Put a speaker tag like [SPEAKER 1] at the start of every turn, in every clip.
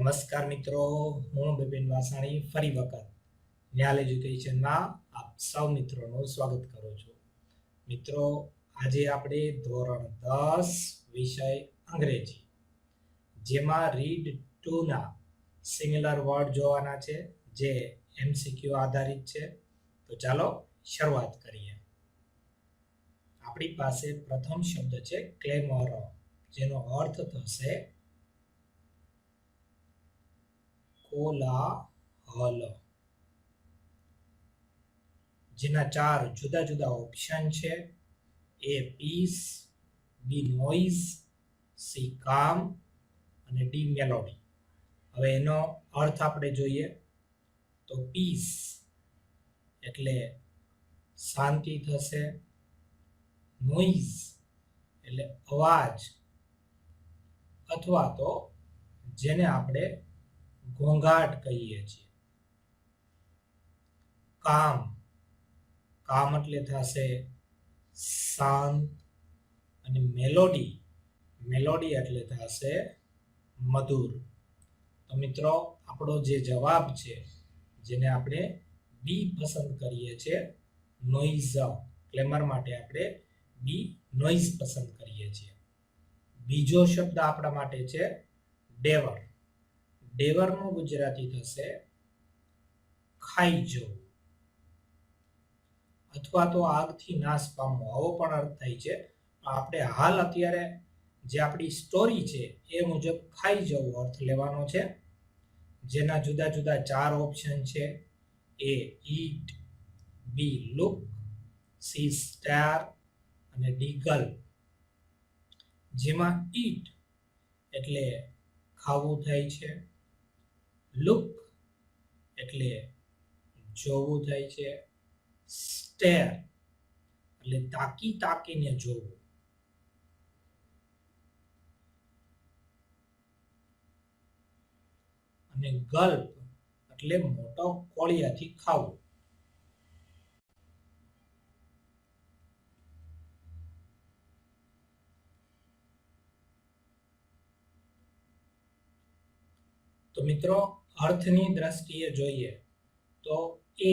[SPEAKER 1] નમસ્કાર મિત્રો, હું બિપિન વાસાણી ફરી વખત નિહાલ એજ્યુકેશનમાં આપ સૌ મિત્રોનું સ્વાગત કરું છું. મિત્રો, આજે આપણે ધોરણ 10 વિષય અંગ્રેજી જેમાં રીડ 2 ના સિમિલર વર્ડ જોવાના છે, જે MCQ આધારિત છે. તો ચાલો શરૂઆત કરીએ. આપણી પાસે પ્રથમ શબ્દ છે ક્લેમર, જેનો અર્થ થશે કોલાહલ, જેના 4 જુદા જુદા ઓપ્શન છે. એ પીસ, બી નોઇઝ, સી કામ અને ડી મેલોડી. હવે એનો અર્થ આપણે જોઈએ તો પીસ એટલે શાંતિ થશે, નોઇઝ એટલે અવાજ અથવા તો જેને આપણે ઘોંઘાટ કહીએ છીએ. કામ, કામ એટલે થશે શાંત. અને મેલોડી, મેલોડી એટલે થશે મધુર. તો મિત્રો, આપણો જે જવાબ છે, જેને આપણે બી પસંદ કરીએ છીએ, નોઇઝ, ક્લેમર માટે આપણે બી નોઇઝ પસંદ કરીએ છીએ. બીજો શબ્દ આપણા માટે છે ડેવર. ડેવરનું ગુજરાતી થશે ખાઈ જવું અથવા તો આગથી નાશ પામવું, આવો પણ અર્થ થાય છે. આપણે હાલ અત્યારે જે આપણી સ્ટોરી છે એ મુજબ ખાઈ જવું અર્થ લેવાનો છે, જેના જુદા જુદા 4 ઓપ્શન છે. એ ઈટ, બી લુક, સી સ્ટાર અને ડી ગલ્પ. જેમાં ઈટ એટલે ખાવું થાય છે, લુક એટલે જોવું થાય છે, સ્ટેર એટલે તાકી તાકીને જોવું, અને ગલ્પ એટલે મોટો કોળિયાથી ખાવું. તો મિત્રો, અર્થની દ્રષ્ટિએ જોઈએ તો એ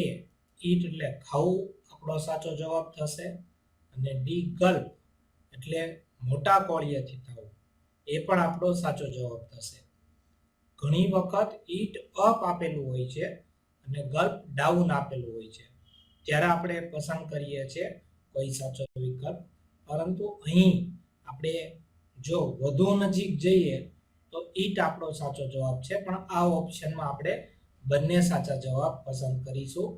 [SPEAKER 1] ઈટ એટલે ખાવું આપણો સાચો જવાબ થશે, અને ડી ગલ્પ એટલે મોટા કોળિયાથી થવું એ પણ આપણો સાચો જવાબ થશે. ઘણી વખત ઈટ અપ આપેલું હોય છે અને ગલ્પ ડાઉન આપેલું હોય છે, ત્યારે આપણે પસંદ કરીએ છીએ કોઈ સાચો વિકલ્પ. પરંતુ અહીં આપણે જો વધુ નજીક જઈએ તો ઈટ આપણો સાચો જવાબ છે, પણ આ ઓપ્શનમાં આપણે બંને સાચા જવાબ પસંદ કરીશું.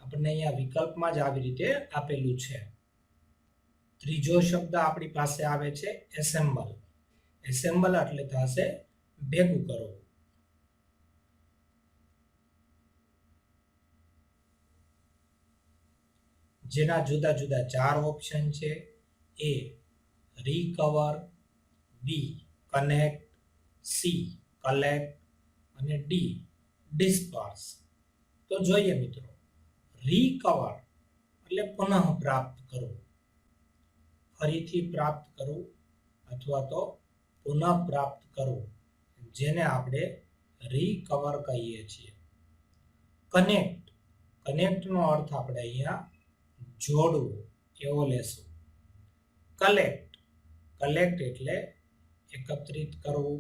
[SPEAKER 1] આપણને અહીંયા વિકલ્પમાં જ આવી રીતે આપેલું છે. ત્રીજો શબ્દ આપણી પાસે આવે છે એસેમ્બલ. એસેમ્બલ એટલે થશે ભેગું કરવું. જેના જુદા જુદા 4 ઓપ્શન છે. એ રિકવર, બી કનેક્ટ, સી કલેક્ટ અને ડી ડિસ્પર્સ. તો જોઈએ મિત્રો, રિકવર એટલે પુનઃ પ્રાપ્ત કરવું, ફરીથી પ્રાપ્ત કરવું અથવા તો પુનઃ પ્રાપ્ત કરવું, જેને આપણે રિકવર કહીએ છીએ. કનેક્ટ, કનેક્ટનો અર્થ આપણે અહીંયા જોડવું એવો લેશું. કલેક્ટ, કલેક્ટ એટલે એકત્રિત કરવું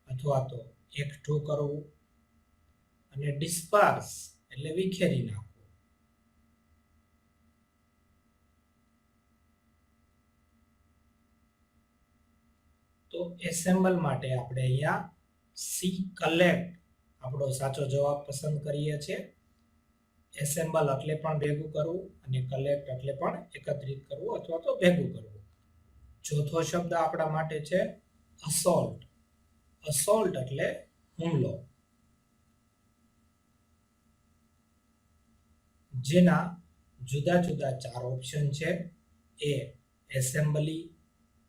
[SPEAKER 1] અથવા તો એકઠું કરવું. અને ડિસ્પર્સ એટલે વિખેરી નાખવું. તો એસેમ્બલ માટે આપણે અહીંયા સી કલેક્ટ આપણો સાચો જવાબ પસંદ કરીએ છીએ. એસેમ્બલ એટલે પણ ભેગું કરવું અને કલેક્ટ એટલે પણ એકત્રિત કરવું અથવા તો ભેગું કરવું. ચોથો શબ્દ આપણા માટે છે અસોલ્ટ. અસોલ્ટ એટલે હુમલો, જેના જુદા જુદા 4 ઓપ્શન છે. એ એસેમ્બલી,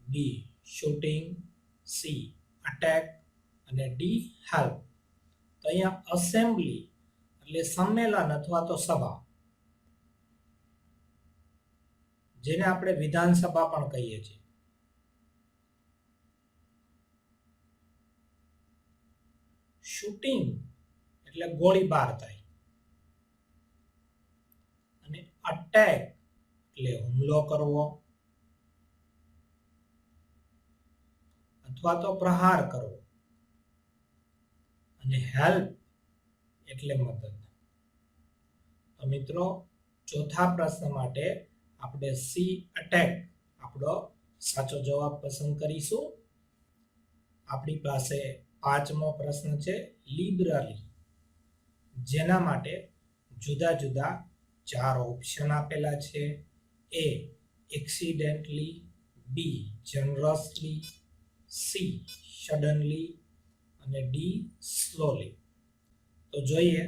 [SPEAKER 1] બી શૂટિંગ, સી અટેક અને ડી હેલ્પ. તો અહીંયા અસેમ્બલી એટલે સંમેલન અથવા તો સભા, જેને આપણે વિધાનસભા પણ કહીએ છીએ. શૂટિંગ એટલે ગોળીબાર થાય, અને અટેક એટલે હુમલો કરવો અથવા તો પ્રહાર કરવો, અને હેલ્પ એટલે મદદ. તો મિત્રો, ચોથા પ્રશ્ન માટે આપણે સી અટેક આપણો સાચો જવાબ પસંદ કરીશું. આપણી પાસે પાંચમો પ્રશ્ન છે લિબરલી, જેના માટે જુદા જુદા 4 ઓપ્શન આપેલા છે. એ એક્સિડેન્ટલી, બી જનરસલી, સી સડનલી અને ડી સ્લોલી. તો જોઈએ,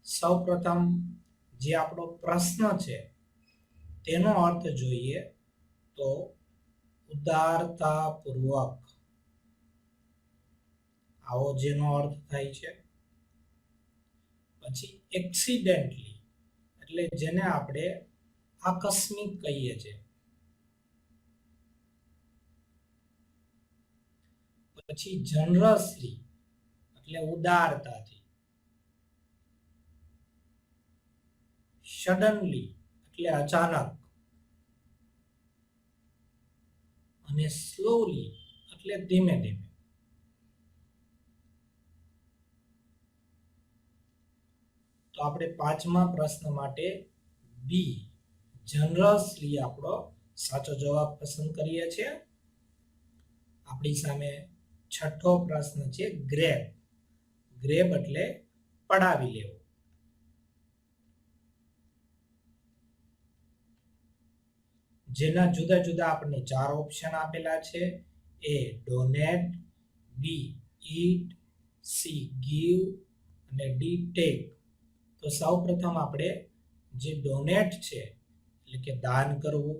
[SPEAKER 1] સૌપ્રથમ જે આપણો પ્રશ્ન છે તેનો અર્થ જોઈએ તો ઉદારતાપૂર્વક, આવો જેનો અર્થ થાય છે. પછી એક્સિડેન્ટલી એટલે જેને આપણે આકસ્મિક કહીએ છીએ. પછી જનરસલી એટલે ઉદારતાથી. સડનલી એટલે અચાનક, અને સ્લોલી એટલે ધીમે ધીમે. તો આપણે પાંચમા પ્રશ્ન માટે બી જનરસલી આપણો સાચો જવાબ પસંદ કરીએ છીએ. આપણી સામે છઠ્ઠો પ્રશ્ન છે ગ્રેબ. ગ્રેબ એટલે પડાવી લેવો. જેના જુદા જુદા આપણને 4 ઓપ્શન આપેલા છે. એ ડોનેટ, બી ઈટ, સી ગીવ અને ડી ટેક. તો સૌપ્રથમ આપણે જે ડોનેટ છે એટલે કે દાન કરવું,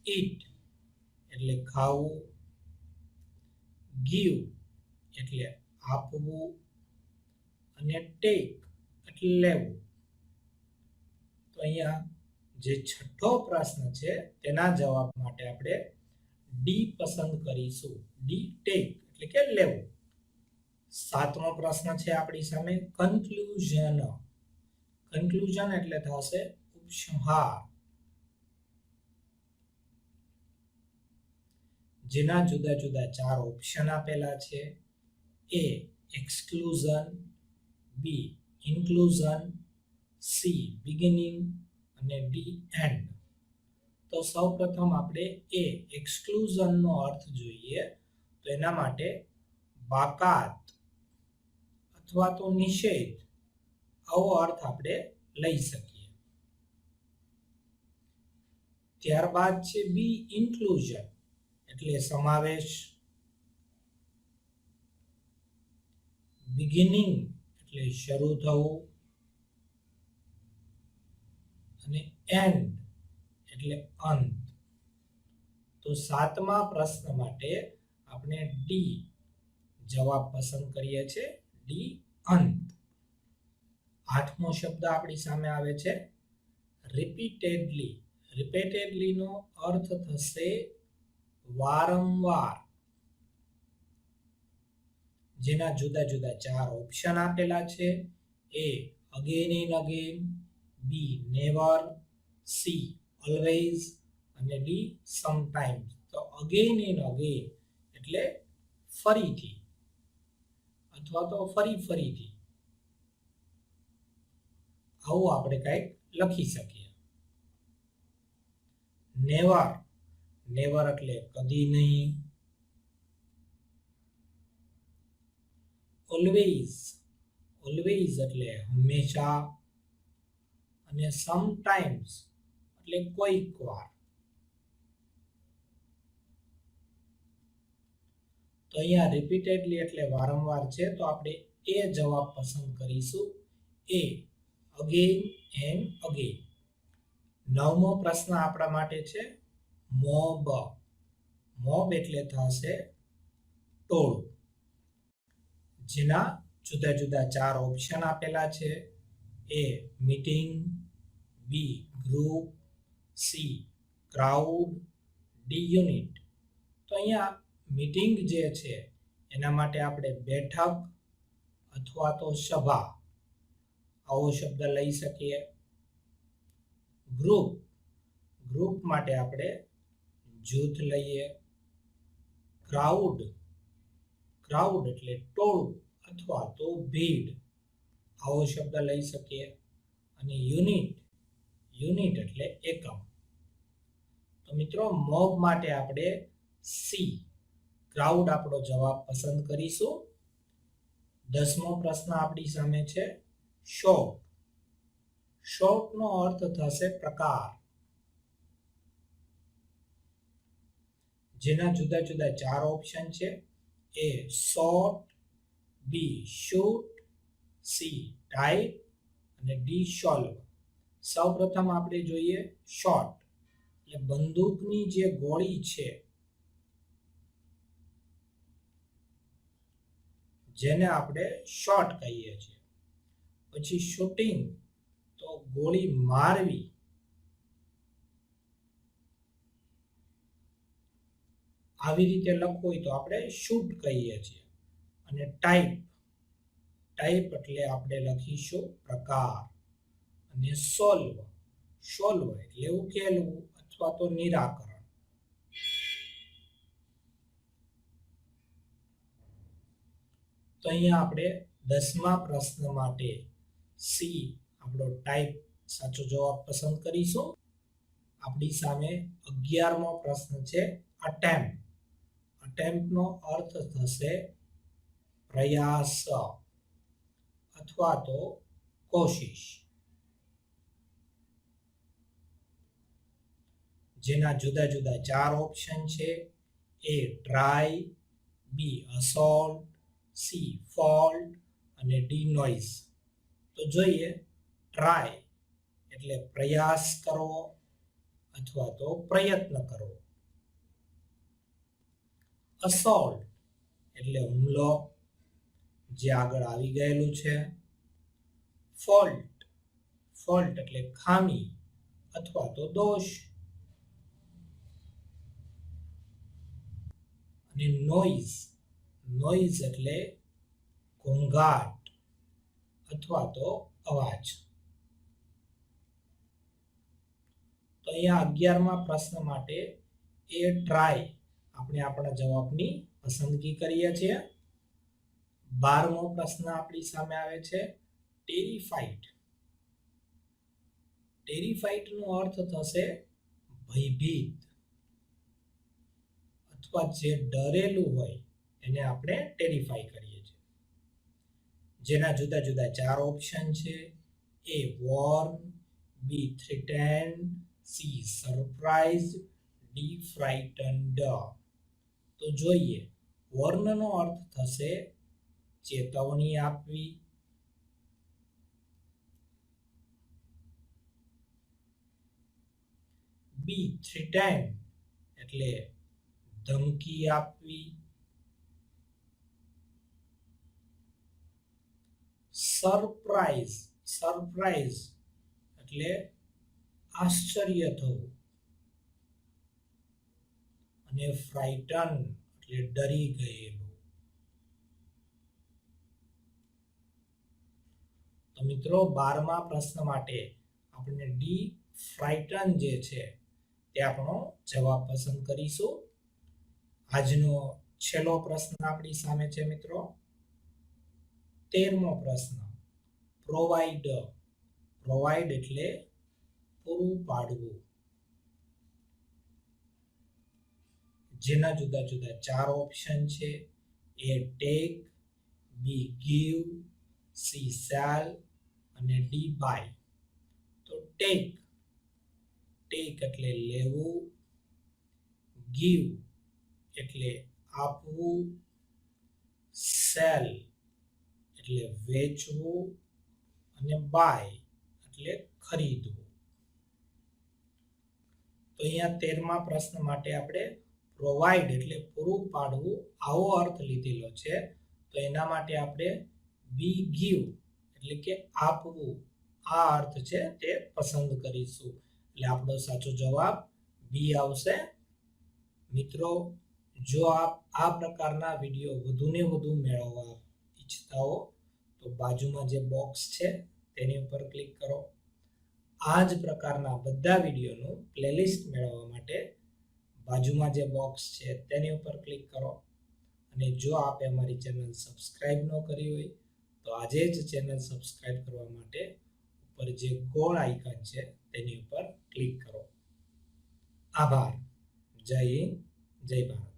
[SPEAKER 1] ઈટ એટલે ખાવું, ગીવ એટલે આપવું અને ટેક એટલે લેવું. તો અહીંયા જે છઠ્ઠો પ્રશ્ન છે તેના જવાબ માટે આપણે ડી પસંદ કરીશું. ડી ટેક એટલે કે લેવું. સાતમો પ્રશ્ન છે આપણી સામે કન્ક્લુઝન. કન્ક્લુઝન એટલે થશે ઉપસંહાર. જેના જુદા જુદા 4 ઓપ્શન આપેલા છે. એ એક્સક્લુઝન, બી ઇન્ક્લુઝન, સી બિગિનિંગ અને ડી એન્ડ. તો સૌપ્રથમ આપણે એ એક્સક્લુઝન નો અર્થ જોઈએ. તો એના માટે બાકાત અથવા તો નિષેધ, આવો અર્થ આપણે લઈ શકીએ. ત્યારબાદ છે બી ઇન્ક્લુઝન એટલે સમાવેશ, બિગિનિંગ એટલે શરૂ થવું અને એન્ડ એટલે અંત. તો સાતમા પ્રશ્ન માટે આપણે ડી જવાબ પસંદ કરીએ છીએ. ડી અંત. આઠમો શબ્દ આપણી સામે આવે છે રિપીટેડલી. રિપીટેડલી નો અર્થ થશે વારંવાર. જેના જુદા જુદા 4 ઓપ્શન આપેલા છે. A again and again, B never, C always અને ડી સમટાઇમ્સ. તો અગેન એન્ડ અગેન એટલે ફરીથી અથવા તો ફરીથી, આવું આપણે કંઈક લખી શકીએ. નેવર, નેવર એટલે કદી નહીં. ઓલવેઝ, ઓલવેઝ એટલે હંમેશા. અને સમટાઇમ્સ એટલે કોઈક વાર. તો અહીંયા રિપીટેડલી એટલે વારંવાર છે, તો આપણે એ જવાબ પસંદ કરીશું. એ અગેન એન્ડ અગેન. નવમો પ્રશ્ન આપણા માટે છે મોબ. મોબ એટલે થશે ટોળું. જેના જુદા જુદા 4 ઓપ્શન આપેલા છે. A meeting, B group, C crowd, D unit. તો અહીંયા મીટિંગ જે છે એના માટે આપણે બેઠક અથવા તો સભા આવો શબ્દ લઈ શકીએ. ગ્રુપ માટે આપણે જૂથ લઈએ. ક્રાઉડ એટલે ટોળું અથવા તો ભીડ આવો શબ્દ લઈ શકીએ. અને યુનિટ એટલે એકમ. તો મિત્રો મોબ માટે આપણે સી ક્રાઉડ આપણો જવાબ પસંદ કરીશું. 10મો પ્રશ્ન આપણી સામે છે શોર્ટ નો અર્થ થશે પ્રકાર, જેના જુદા જુદા 4 ઓપ્શન છે. એ શોર્ટ, બી શૂટ, સી ટાઈપ અને ડી સોલ્વ. સૌપ્રથમ આપણે જોઈએ શોર્ટ એટલે બંદૂકની જે ગોળી છે જેને આપણે શોટ કહીએ છીએ. પછી શૂટિંગ તો ગોળી મારવી. આવી રીતે લખવું હોય તો આપણે શૂટ કહીએ છીએ. અને ટાઈપ એટલે આપણે લખીશું પ્રકાર. અને સોલ્વ એટલે ઉકેલવું અથવા તો નિરાકરણ. તો અહીંયા આપણે 10મા પ્રશ્ન માટે સી આપણો ટાઈપ સાચો જવાબ પસંદ કરીશું. આપણી સામે 11મો પ્રશ્ન છે અટેમ્પ્ટ નો અર્થ થશે પ્રયાસ અથવા તો કોશિશ, જેના જુદા જુદા 4 ઓપ્શન છે. એ ટ્રાય, બી અસોલ્ટ, સી ફોલ્ટ અને ડી નોઇઝ. તો જોઈએ ટ્રાય એટલે પ્રયાસ કરવો અથવા તો પ્રયત્ન કરવો. અસોલ્ટ એટલે હુમલો, જે આગળ આવી ગયેલું છે. ફોલ્ટ એટલે ખામી અથવા તો દોષ. અને નોઇઝ એટલે ઘોંઘાટ અથવા તો અવાજ. તો અહીંયા 11મા પ્રશ્ન માટે એ ટ્રાય આપણે આપણા જવાબની પસંદગી કરીએ છીએ. 12મો પ્રશ્ન આપણી સામે આવે છે ટેરિફાઈડ નો અર્થ થશે ભયભીત અથવા જે ડરેલું હોય એને આપણે ટેરિફાઈ કરીએ છીએ. જેના જુદા જુદા 4 ઓપ્શન છે. એ વોર્ન, બી થ્રેટન્ડ, સી સરપ્રાઇઝ, ડી ફ્રાઇટન્ડ. તો જોઈએ વોર્ન નો અર્થ થશે ચેતવણી આપવી. બી થ્રેટન્ડ એટલે ધમકી આપવી. સરપ્રાઇઝ એટલે આશ્ચર્ય થવું. અને ફ્રાઇટન એટલે ડરી ગયેલું. તો મિત્રો 12મા પ્રશ્ન માટે આપણે ડી ફ્રાઇટન જે છે તે આપણો જવાબ પસંદ કરીશું. આજનો છેલ્લો પ્રશ્ન આપણી સામે છે મિત્રો 13મો પ્રશ્ન પ્રોવાઈડ એટલે પૂરું પાડવું. જેના જુદા જુદા 4 ઓપ્શન છે. એ ટેક, બી ગીવ, સી સેલ અને ડી બાય. તો ટેક એટલે લેવું, ગીવ એટલે આપવું, સેલ એટલે વેચવું અને બાય એટલે ખરીદવું. તો અહીંયા 13મા પ્રશ્ન માટે આપણે પ્રોવાઈડ એટલે પૂરું પાડવું આવો અર્થ લીધેલો છે. તો એના માટે આપણે બી ગીવ એટલે કે આપવું આ અર્થ છે તે પસંદ કરીશું. એટલે આપણો સાચો જવાબ બી આવશે. મિત્રો જો આપ આ પ્રકારના વિડીયો વધુને વધુ મેળવવા ઈચ્છતા હો તો બાજુમાં જે બોક્સ છે તેની ઉપર ક્લિક કરો. આ જ પ્રકારના બધા વિડીયોનું પ્લેલિસ્ટ મેળવવા માટે બાજુમાં જે બોક્સ છે તેની ઉપર ક્લિક કરો. અને જો આપે અમારી ચેનલ સબસ્ક્રાઇબ ન કરી હોય તો આજે જ ચેનલ સબસ્ક્રાઇબ કરવા માટે ઉપર જે ગોળ આઇકન છે તેની ઉપર ક્લિક કરો. આભાર. જય હિન્દ, જય ભારત.